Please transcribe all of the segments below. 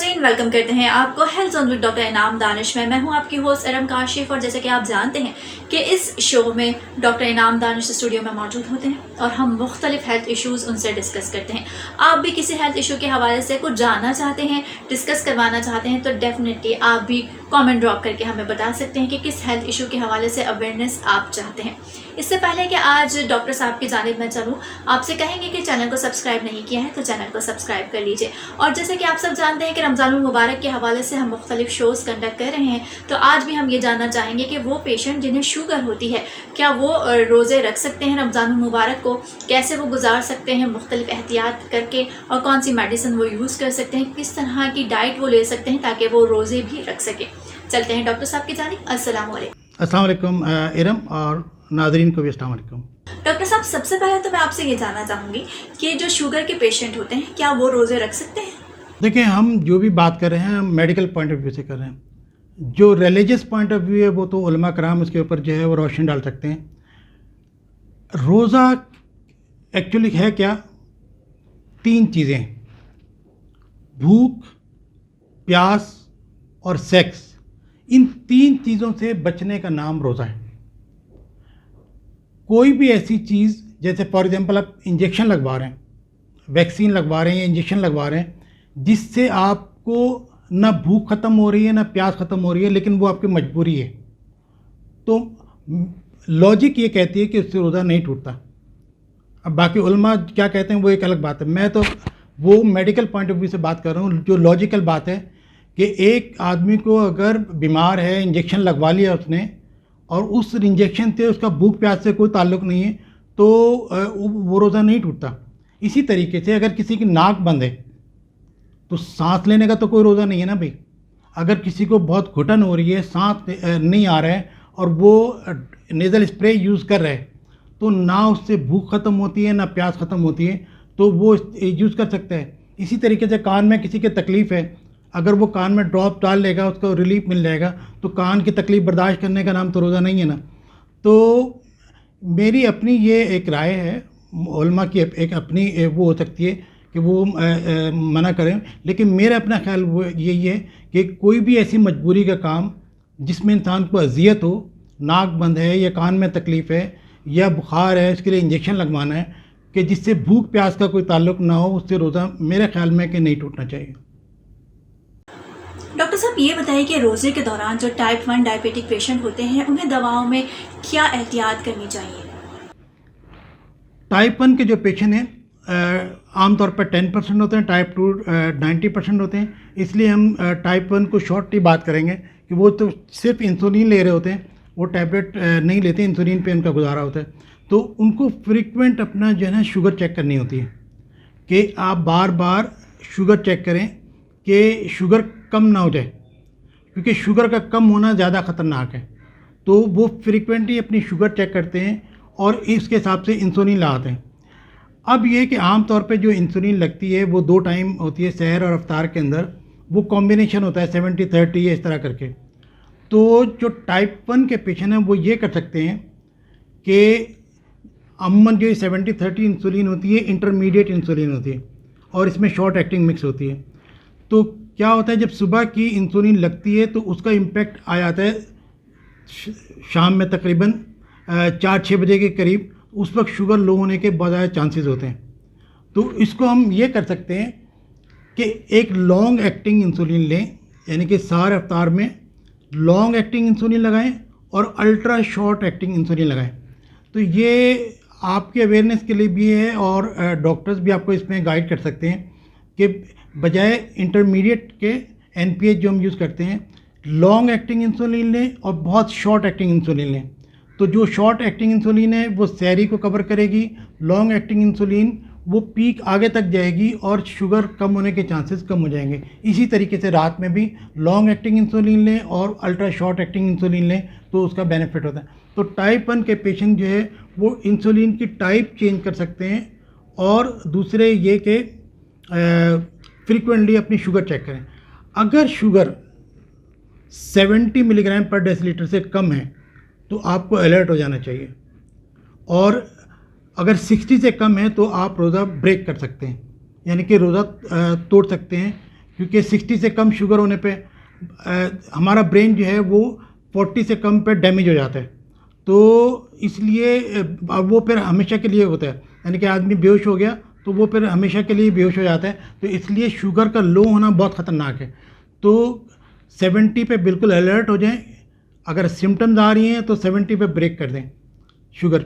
नाज़रीन, वेलकम करते हैं आपको हेल्थ जोन विद डॉक्टर इनाम दानिश में। मैं हूं आपकी होस्ट अरम काशिफ और जैसे कि आप जानते हैं कि इस शो में डॉक्टर इनाम दानिश स्टूडियो में मौजूद होते हैं और हम मुख्तलिफ हेल्थ इश्यूज़ उनसे डिस्कस करते हैं। आप भी किसी हेल्थ इशू के हवाले से कुछ जानना चाहते हैं, डिस्कस करवाना चाहते हैं तो डेफिनेटली आप भी कॉमेंट ड्रॉप करके हमें बता सकते हैं कि किस हेल्थ इशू के हवाले से अवेयरनेस आप चाहते हैं। इससे पहले कि आज डॉक्टर साहब की जानिब में चलूँ, आपसे कहेंगे कि चैनल को सब्सक्राइब नहीं किया है तो चैनल को सब्सक्राइब कर लीजिए। और जैसे कि आप सब जानते हैं कि रमज़ानुल मुबारक के हवाले से हम मुख्तलिफ शोज़ कंडक्ट कर रहे हैं, तो आज भी हम ये जानना चाहेंगे कि वो पेशेंट जिन्हें शुगर होती है क्या वो रोज़े रख सकते हैं रमज़ानुल मुबारक को, कैसे वो गुजार सकते हैं मुख्तलिफ एहतियात करके, और कौन सी मेडिसिन वो यूज़ कर सकते हैं, किस तरह की डाइट वो ले सकते हैं ताकि वो रोज़े भी रख सकें। चलते हैं डॉक्टर साहब की जानिब। अस्सलाम वालेकुम इरम और नाज़रीन को भी अस्सलाम वालेकुम। डॉक्टर साहब, सबसे पहले तो मैं आपसे ये जानना चाहूँगी कि जो शुगर के पेशेंट होते हैं क्या वो रोज़े रख सकते हैं? देखिए, हम जो भी बात कर रहे हैं हम मेडिकल पॉइंट ऑफ व्यू से कर रहे हैं। जो रिलीजियस पॉइंट ऑफ व्यू है वो तो उलमा कराम उसके ऊपर जो है वो रोशनी डाल सकते हैं। रोज़ा एक्चुअली है क्या? 3 चीज़ें: भूख, प्यास और सेक्स। इन 3 चीज़ों से बचने का नाम रोज़ा है। कोई भी ऐसी चीज़, जैसे फॉर एग्जांपल आप इंजेक्शन लगवा रहे हैं, वैक्सीन लगवा रहे हैं या इंजेक्शन लगवा रहे हैं, जिससे आपको ना भूख ख़त्म हो रही है ना प्यास ख़त्म हो रही है, लेकिन वो आपकी मजबूरी है, तो लॉजिक ये कहती है कि उससे रोज़ा नहीं टूटता। अब बाकी उलमा क्या कहते हैं वो एक अलग बात है। मैं तो वो मेडिकल पॉइंट ऑफ व्यू से बात कर रहा हूँ। जो लॉजिकल बात है कि एक आदमी को अगर बीमार है, इंजेक्शन लगवा लिया उसने और उस इंजेक्शन से उसका भूख प्यास से कोई ताल्लुक़ नहीं है, तो वो रोज़ा नहीं टूटता। इसी तरीके से अगर किसी की नाक बंद है तो सांस लेने का तो कोई रोज़ा नहीं है ना भाई। अगर किसी को बहुत घुटन हो रही है, सांस नहीं आ रहा है और वो नेज़ल स्प्रे यूज़ कर रहे हैं, तो ना उससे भूख ख़त्म होती है ना प्यास ख़त्म होती है, तो वो यूज़ कर सकता है। इसी तरीके से कान में किसी की तकलीफ़ है, अगर वो कान में ड्रॉप डाल लेगा उसको रिलीफ मिल जाएगा, तो कान की तकलीफ़ बर्दाश्त करने का नाम तो रोज़ा नहीं है ना। तो मेरी अपनी ये एक राय है, उलमा की एक अपनी वो हो सकती है कि वो मना करें, लेकिन मेरा अपना ख्याल वो यही है कि कोई भी ऐसी मजबूरी का काम जिसमें इंसान को अजियत हो, नाक बंद है या कान में तकलीफ़ है या बुखार है, इसके लिए इंजेक्शन लगवाना है, कि जिससे भूख प्यास का कोई ताल्लुक़ ना हो, उससे रोज़ा मेरे ख्याल में कि नहीं टूटना चाहिए। डॉक्टर साहब, ये बताइए कि रोज़े के दौरान जो टाइप 1 डायबिटिक पेशेंट होते हैं उन्हें दवाओं में क्या एहतियात करनी चाहिए? टाइप 1 के जो पेशेंट हैं आमतौर पर 10% होते हैं, टाइप 2 90% होते हैं। इसलिए हम टाइप 1 को शॉर्टली बात करेंगे कि वो तो सिर्फ इंसुलिन ले रहे होते हैं, वो टैबलेट नहीं लेते, इंसुलिन पे उनका गुजारा होता है। तो उनको फ्रीक्वेंट अपना जो है ना शुगर चेक करनी होती है, कि आप बार बार शुगर चेक करें कि शुगर कम ना हो जाए, क्योंकि शुगर का कम होना ज़्यादा ख़तरनाक है। तो वो फ्रीक्वेंटली अपनी शुगर चेक करते हैं और इसके हिसाब से इंसुलिन लगाते हैं। अब ये कि आम तौर पे जो इंसुलिन लगती है वो 2 टाइम होती है, सहर और अफ्तार के अंदर। वो कॉम्बिनेशन होता है 70-30 या इस तरह करके। तो जो टाइप 1 के पेशेंट हैं वो ये कर सकते हैं कि अमूमन जो 70-30 इंसुलिन होती है, इंटरमीडिएट इंसुलिन होती है और इसमें शॉर्ट एक्टिंग मिक्स होती है। तो क्या होता है, जब सुबह की इंसुलिन लगती है तो उसका इम्पेक्ट आ जाता है शाम में तकरीबन 4-6 बजे के करीब। उस वक्त शुगर लो होने के बहुत ज़्यादा चांसेस होते हैं। तो इसको हम ये कर सकते हैं कि एक लॉन्ग एक्टिंग इंसुलिन लें, यानी कि सार अवतार में लॉन्ग एक्टिंग इंसुलिन लगाएं और अल्ट्रा शॉर्ट एक्टिंग इंसुलिन लगाएं। तो ये आपके अवेयरनेस के लिए भी है और डॉक्टर्स भी आपको इसमें गाइड कर सकते हैं कि बजाय इंटरमीडिएट के NPH जो हम यूज़ करते हैं, लॉन्ग एक्टिंग इंसुलिन लें और बहुत शॉर्ट एक्टिंग इंसुलिन लें। तो जो शॉर्ट एक्टिंग इंसुलिन है वो सहरी को कवर करेगी, लॉन्ग एक्टिंग इंसुलिन वो पीक आगे तक जाएगी और शुगर कम होने के चांसेस कम हो जाएंगे। इसी तरीके से रात में भी लॉन्ग एक्टिंग इंसुलिन लें और अल्ट्रा शॉर्ट एक्टिंग इंसुलिन लें तो उसका बेनिफिट होता है। तो टाइप 1 के पेशेंट जो है वो इंसुलिन की टाइप चेंज कर सकते हैं और दूसरे ये कि फ्रीक्वेंटली अपनी शुगर चेक करें। अगर शुगर 70 मिलीग्राम पर डेसीलीटर से कम है तो आपको अलर्ट हो जाना चाहिए, और अगर 60 से कम है तो आप रोज़ा ब्रेक कर सकते हैं, यानी कि रोज़ा तोड़ सकते हैं, क्योंकि 60 से कम शुगर होने पे हमारा ब्रेन जो है वो 40 से कम पे डैमेज हो जाता है। तो इसलिए अब वो फिर हमेशा के लिए होता है, यानी कि आदमी बेहोश हो गया तो वो फिर हमेशा के लिए बेहोश हो जाता है। तो इसलिए शुगर का लो होना बहुत ख़तरनाक है। तो 70 पे बिल्कुल अलर्ट हो जाएं, अगर सिम्टम्स आ रही हैं तो 70 पे ब्रेक कर दें शुगर,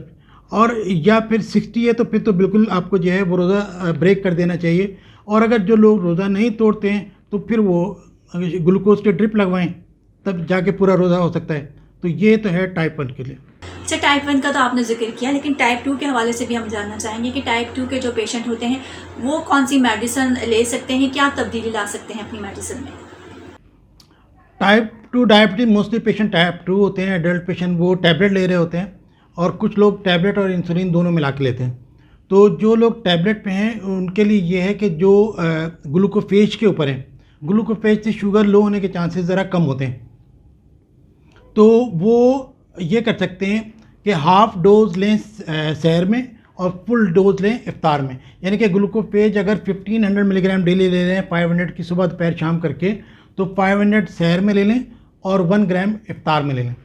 और या फिर 60 है तो फिर तो बिल्कुल आपको जो है वो रोज़ा ब्रेक कर देना चाहिए। और अगर जो लोग रोज़ा नहीं तोड़ते हैं तो फिर वो ग्लूकोज के ड्रिप लगवाएं, तब जाके पूरा रोज़ा हो सकता है। तो ये तो है टाइप 1 के लिए। अच्छा, टाइप 1 का तो आपने जिक्र किया, लेकिन टाइप 2 के हवाले से भी हम जानना चाहेंगे कि टाइप 2 के जो पेशेंट होते हैं वो कौन सी मेडिसिन ले सकते हैं, क्या तब्दीली ला सकते हैं अपनी मेडिसिन में? Type 2 diabetes mostly patient type 2 होते हैं, एडल्ट पेशेंट वो टैबलेट ले रहे होते हैं, और कुछ लोग टैबलेट और इंसुलिन दोनों मिला के लेते हैं। तो जो लोग टैबलेट पे हैं उनके लिए ये है कि जो ग्लूकोफेज के ऊपर हैं, ग्लूकोफेज से शुगर लो होने के चांसेस ज़रा कम होते हैं। तो वो ये कर सकते हैं कि हाफ़ डोज लें सहर में और फुल डोज लें इफ्तार में। यानी कि ग्लूकोफेज अगर 1500 मिलीग्राम डेली ले रहे हैं, 500 की सुबह दोपहर शाम करके, तो 500 सहर में ले लें और 1 ग्राम इफ्तार में ले लें।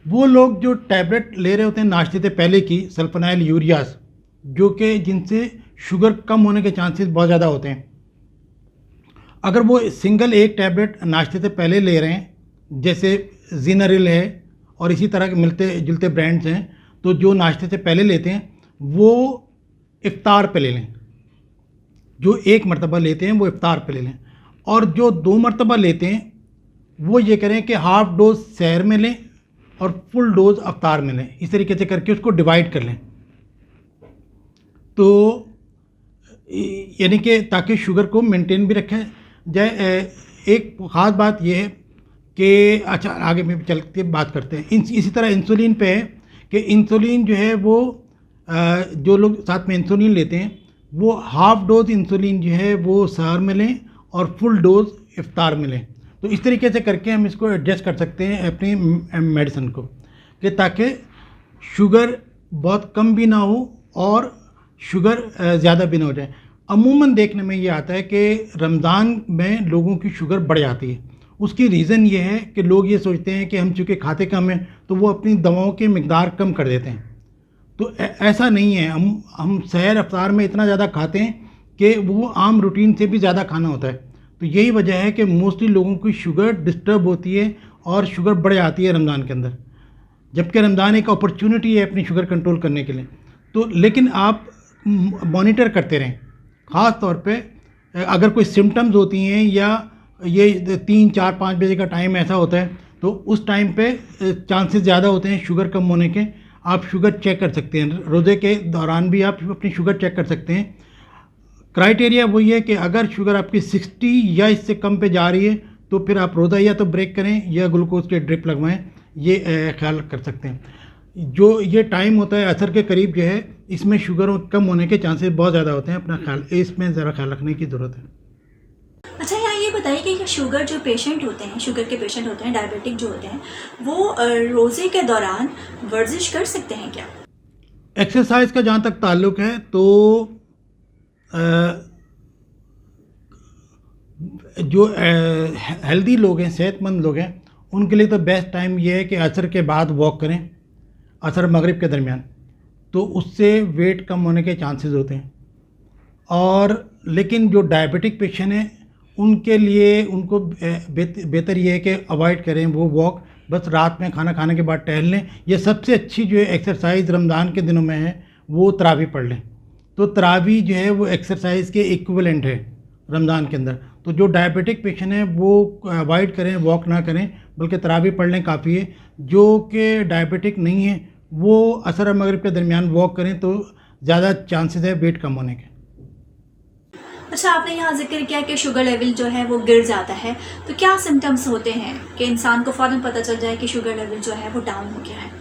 वो लोग जो टैबलेट ले रहे होते हैं नाश्ते से पहले की, सल्फोनाइल यूरियास, जो कि जिनसे शुगर कम होने के चांसेस बहुत ज़्यादा होते हैं, अगर वो सिंगल एक टैबलेट नाश्ते से पहले ले रहे हैं, जैसे जीनारिल है और इसी तरह के मिलते जुलते ब्रांड्स हैं, तो जो नाश्ते से पहले लेते हैं वो इफ्तार पे ले लें। जो एक मरतबा लेते हैं वो इफ्तार पे ले लें, और जो 2 मरतबा लेते हैं वो ये करें कि हाफ़ डोज सहर में लें और फुल डोज अफ्तार में लें। इस तरीके से करके उसको डिवाइड कर लें, तो यानी कि ताकि शुगर को मेंटेन भी रखें जाए। एक ख़ास बात यह है कि अच्छा आगे में चल के बात करते हैं। इसी तरह इंसुलिन पे है कि इंसुलिन जो है वो जो लोग साथ में इंसुलिन लेते हैं वो हाफ़ डोज इंसुलिन जो है वो सहर में लें और फुल डोज इफ्तार में लें। तो इस तरीके से करके हम इसको एडजस्ट कर सकते हैं अपनी मेडिसिन को, कि ताकि शुगर बहुत कम भी ना हो और शुगर ज़्यादा भी ना हो जाए। अमूमन देखने में ये आता है कि रमज़ान में लोगों की शुगर बढ़ जाती है। उसकी रीज़न ये है कि लोग ये सोचते हैं कि हम चूँकि खाते कम हैं तो वो अपनी दवाओं की मिकदार कम कर देते हैं। तो ऐसा नहीं है। हम सहर अफ्तार में इतना ज़्यादा खाते हैं कि वो आम रूटीन से भी ज़्यादा खाना होता है। तो यही वजह है कि मोस्टली लोगों की शुगर डिस्टर्ब होती है और शुगर बढ़ जाती है रमज़ान के अंदर, जबकि रमज़ान एक अपॉर्चुनिटी है अपनी शुगर कंट्रोल करने के लिए। तो लेकिन आप मॉनिटर करते रहें, ख़ास तौर पे अगर कोई सिम्टम्स होती हैं या ये 3, 4, 5 बजे का टाइम ऐसा होता है तो उस टाइम पे चांसेस ज़्यादा होते हैं शुगर कम होने के। आप शुगर चेक कर सकते हैं, रोज़े के दौरान भी आप अपनी शुगर चेक कर सकते हैं। क्राइटेरिया वही है कि अगर शुगर आपकी 60 या इससे कम पे जा रही है तो फिर आप रोज़ा या तो ब्रेक करें या ग्लूकोज के ड्रिप लगवाएं, ये ख्याल कर सकते हैं। जो ये टाइम होता है असर के करीब जो है, इसमें शुगर कम होने के चांसेस बहुत ज़्यादा होते हैं। अपना ख्याल इसमें ज़रा ख्याल रखने की ज़रूरत है। अच्छा, यहाँ ये बताइए कि शुगर जो पेशेंट होते हैं, शुगर के पेशेंट होते हैं, डायबिटिक जो होते हैं, वो रोज़े के दौरान वर्जिश कर सकते हैं क्या? एक्सरसाइज का जहाँ तक ताल्लुक़ है तो जो हेल्दी लोग हैं, सेहतमंद लोग हैं, उनके लिए तो बेस्ट टाइम ये है कि असर के बाद वॉक करें, असर मगरिब के दरमियान, तो उससे वेट कम होने के चांसेस होते हैं। और लेकिन जो डायबिटिक पेशेंट हैं उनके लिए उनको बेहतर ये है कि अवॉइड करें वो वॉक, बस रात में खाना खाने के बाद टहल लें। ये सबसे अच्छी जो एक्सरसाइज रमज़ान के दिनों में है वो तरावी पढ़ लें। तो तरावी जो है वो एक्सरसाइज के इक्विवेलेंट है रमज़ान के अंदर। तो जो डायबिटिक पेशेंट हैं वो अवॉइड करें, वॉक ना करें, बल्कि तरावी पढ़ लें काफ़ी है। जो कि डायबिटिक नहीं है वो असर और मगरिब के दरमियान वॉक करें तो ज़्यादा चांसेस है वेट कम होने के। अच्छा, आपने यहाँ जिक्र किया कि शुगर लेवल जो है वो गिर जाता है, तो क्या सिम्टम्स होते हैं कि इंसान को फ़ौरन पता चल जाए कि शुगर लेवल जो है वो डाउन हो गया है?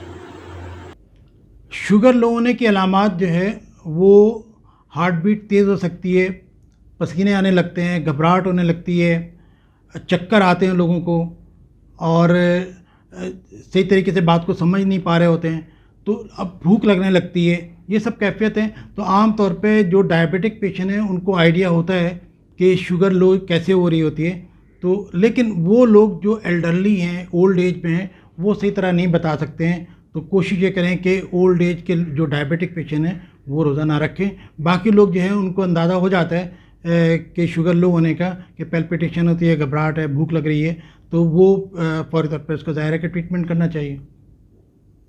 शुगर लो होने की अलामात जो है वो हार्ट बीट तेज़ हो सकती है, पसीने आने लगते हैं, घबराहट होने लगती है, चक्कर आते हैं लोगों को, और सही तरीके से बात को समझ नहीं पा रहे होते हैं, तो अब भूख लगने लगती है। ये सब कैफियत हैं। तो आम तौर पे जो डायबिटिक पेशेंट हैं उनको आइडिया होता है कि शुगर लो कैसे हो रही होती है। तो लेकिन वो लोग जो एल्डरली हैं, ओल्ड एज में हैं, वो सही तरह नहीं बता सकते हैं। तो कोशिश ये करें कि ओल्ड एज के जो डायबिटिक पेशेंट हैं वो रोज़ा ना रखें। बाकी लोग जो है उनको अंदाज़ा हो जाता है कि शुगर लो होने का, कि पैल्पिटेशन होती है, घबराहट है, भूख लग रही है, तो वो फौरी तौर पर उसको ज़ाहिर है कि ट्रीटमेंट करना चाहिए।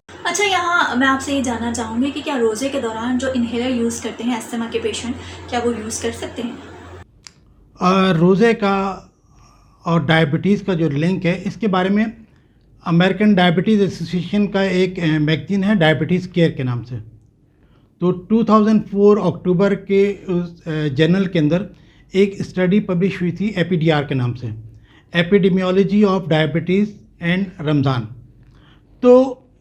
अच्छा, यहाँ मैं आपसे ये जानना चाहूँगी कि क्या रोज़े के दौरान जो इन्हेलर यूज़ करते हैं अस्थमा के पेशेंट, क्या वो यूज़ कर सकते हैं? रोज़े का और डायबिटीज़ का जो लिंक है, इसके बारे में अमेरिकन डायबिटीज़ एसोसिएशन का एक मैगज़ीन है डायबिटीज़ केयर के नाम से। तो 2004 अक्टूबर के उस जर्नल के अंदर एक स्टडी पब्लिश हुई थी एपीडीआर के नाम से, epidemiology of diabetes and Ramzan. तो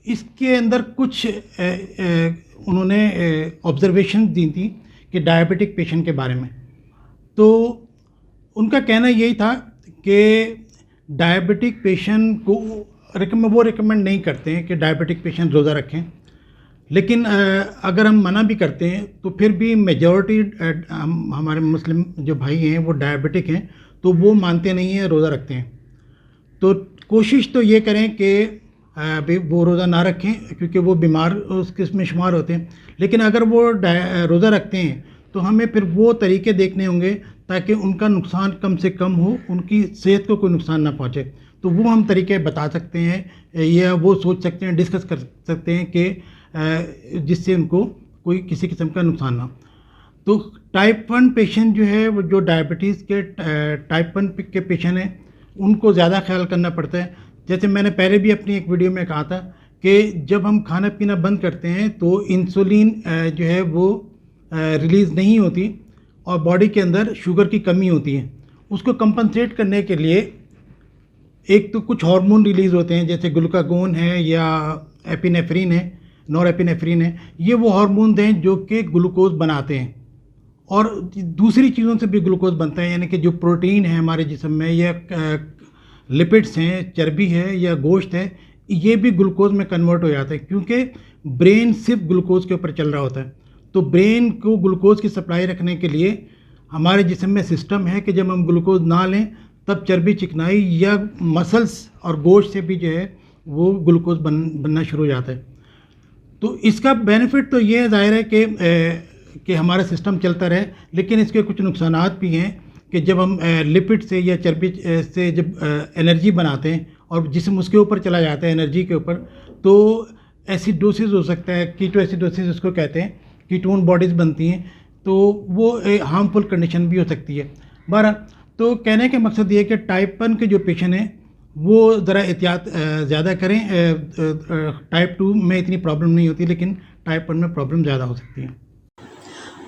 इसके अंदर कुछ उन्होंने ऑब्जर्वेशन दी थी कि डायबिटिक पेशेंट के बारे में। तो उनका कहना यही था कि डायबिटिक पेशेंट को वो रिकमेंड नहीं करते हैं कि डायबिटिक पेशेंट रोज़ा रखें, लेकिन अगर हम मना भी करते हैं तो फिर भी मेजॉरिटी हमारे मुस्लिम जो भाई हैं वो डायबिटिक हैं, तो वो मानते नहीं हैं, रोज़ा रखते हैं। तो कोशिश तो ये करें कि भी वो रोज़ा ना रखें, क्योंकि वो बीमार उस किस्म में शुमार होते हैं। लेकिन अगर वो रोज़ा रखते हैं तो हमें फिर वो तरीके देखने होंगे ताकि उनका नुकसान कम से कम हो, उनकी सेहत को कोई नुकसान ना पहुँचे। तो वो हम तरीके बता सकते हैं या वो सोच सकते हैं, डिस्कस कर सकते हैं कि जिससे उनको कोई किसी किस्म का नुकसान ना हो। तो टाइप 1 पेशेंट जो है, वो जो डायबिटीज़ के टाइप 1 के पेशेंट हैं, उनको ज़्यादा ख्याल करना पड़ता है। जैसे मैंने पहले भी अपनी एक वीडियो में कहा था कि जब हम खाना पीना बंद करते हैं तो इंसुलिन जो है वो रिलीज़ नहीं होती और बॉडी के अंदर शुगर की कमी होती है। उसको कंपनसेट करने के लिए एक तो कुछ हार्मोन रिलीज़ होते हैं, जैसे ग्लूकागोन है या एपिनेफ्रिन है, नॉरएपिनेफ्रिन है। ये वो हार्मोन हैं जो कि ग्लूकोज बनाते हैं और दूसरी चीज़ों से भी ग्लूकोज बनता है, यानी कि जो प्रोटीन है हमारे जिस्म में या लिपिड्स हैं, चर्बी है या गोश्त है, ये भी ग्लूकोज में कन्वर्ट हो जाता है, क्योंकि ब्रेन सिर्फ ग्लूकोज के ऊपर चल रहा होता है। तो ब्रेन को ग्लूकोज की सप्लाई रखने के लिए हमारे जिस्म में सिस्टम है कि जब हम ग्लूकोज ना लें तब चर्बी, चिकनाई या मसल्स और गोश्त से भी जो है वो ग्लूकोज बनना शुरू हो जाता है। तो इसका बेनिफिट तो ये ज़ाहिर है कि हमारा सिस्टम चलता रहे, लेकिन इसके कुछ नुकसानात भी हैं कि जब हम लिपिड से या चर्बी से जब एनर्जी बनाते हैं और जिस्म उसके ऊपर चला जाता है एनर्जी के ऊपर, तो एसिडोसिस हो सकता है, कीटो एसिडोसिस उसको कहते हैं, कीटोन बॉडीज़ बनती हैं, तो वो हार्मफुल कंडीशन भी हो सकती है। बहरहाल, तो कहने का मकसद ये है कि टाइप 1 के जो पेशेंट हैं वो ज़रा एहतियात ज़्यादा करें। टाइप 2 में इतनी प्रॉब्लम नहीं होती, लेकिन टाइप 1 में प्रॉब्लम ज़्यादा हो सकती है।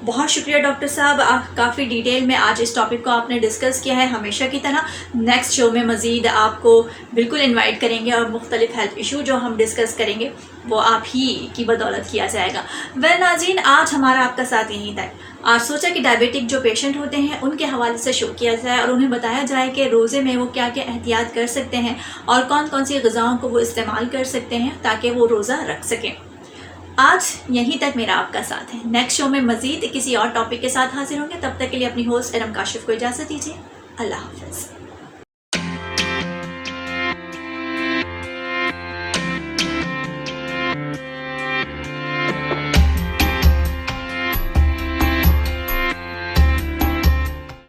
बहुत शुक्रिया डॉक्टर साहब, काफ़ी डिटेल में आज इस टॉपिक को आपने डिस्कस किया है। हमेशा की तरह नेक्स्ट शो में मज़ीद आपको बिल्कुल इनवाइट करेंगे और मुख्तलिफ हेल्थ इशू जो हम डिस्कस करेंगे वो आप ही की बदौलत किया जाएगा। वेल नाज़रीन, आज हमारा आपका साथ यहीं था। आज सोचा कि डायबिटिक जो पेशेंट होते हैं उनके हवाले से शो किया जाए और उन्हें बताया जाए कि रोज़े में वो क्या क्या एहतियात कर सकते हैं और कौन कौन सी ग़िज़ाओं को वो इस्तेमाल कर सकते हैं ताकि वो रोज़ा रख सकें। आज यहीं तक मेरा आपका साथ है। नेक्स्ट शो में मज़ीद किसी और टॉपिक के साथ हाजिर होंगे। तब तक के लिए अपनी होस्ट इरम काशिफ को इजाज़त दीजिए। अल्लाह हाफ़िज़।